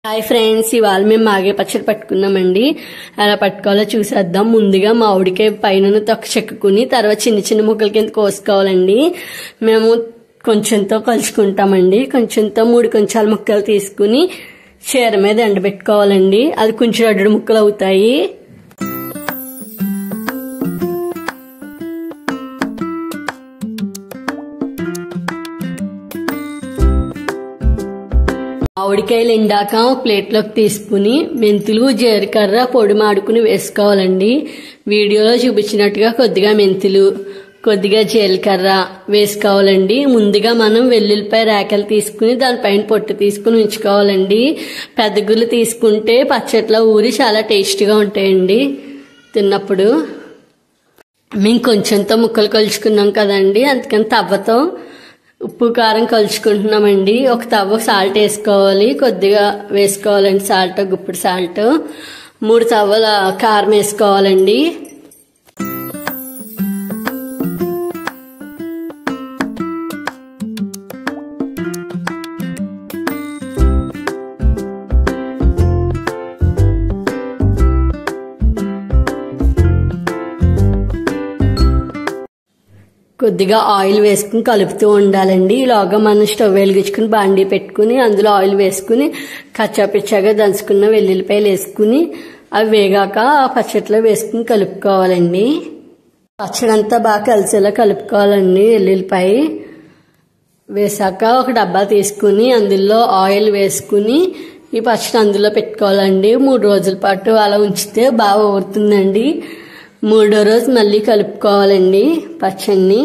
Hi friends, ఇవాళ మేము మాగే పచ్చడి పట్టుకున్నామండి. అలా పట్టుకోవాలో చూసేద్దాం. ముందుగా మామిడికాయ పైన తొక్క చెక్కుని తర్వాత చిన్న చిన్న ముక్కల కింద కోసుకోవాలండి. మేము కొంచెంతో కలుసుకుంటామండి. కొంచెంతో 3 కొంచాల ముక్కలు తీసుకుని చీర మీద ఎండబెట్టుకోవాలండి. అది కొంచెం అడ్డు ముక్కలు అవుతాయి. మామిడికాయలు ఎండాక ప్లేట్లోకి తీసుకుని మెంతులు జీలకర్ర పొడి మాడుకుని వేసుకోవాలండి. వీడియోలో చూపించినట్టుగా కొద్దిగా మెంతులు కొద్దిగా జీలకర్ర వేసుకోవాలండి. ముందుగా మనం వెల్లుల్లిపాయ రేకలు తీసుకుని దానిపైన పొట్టు తీసుకుని ఉంచుకోవాలండి. పెద్ద గుళ్ళు తీసుకుంటే పచ్చట్లో ఊరి చాలా టేస్టీగా ఉంటాయండి తిన్నప్పుడు. మేము కొంచెంతో ముక్కలు కలుసుకున్నాం కదండి, అందుకని తవ్వతో ఉప్పు కారం కలుసుకుంటున్నామండి. ఒక తవ్వ సాల్ట్ వేసుకోవాలి, కొద్దిగా వేసుకోవాలండి సాల్ట్, గుప్పుడు సాల్ట్. 3 తవ్వల కారం వేసుకోవాలండి. కొద్దిగా ఆయిల్ వేసుకుని కలుపుతూ ఉండాలండి. ఈలోగా మనం స్టవ్ వెలిగించుకుని బాండీ పెట్టుకుని అందులో ఆయిల్ వేసుకుని కచ్చాపిచ్చాగా దంచుకున్న వెల్లుల్లిపాయలు వేసుకుని అవి వేగాక పచ్చడిలో వేసుకుని కలుపుకోవాలండి. పచ్చడి అంతా బాగా కలిసేలా కలుపుకోవాలండి. వెల్లుల్లిపాయ వేసాక ఒక డబ్బా తీసుకుని అందులో ఆయిల్ వేసుకుని ఈ పచ్చడి అందులో పెట్టుకోవాలండి. 3 రోజుల పాటు అలా ఉంచితే బాగా ఊరుతుందండి. 3వ రోజు మళ్ళీ కలుపుకోవాలండి పచ్చడిని.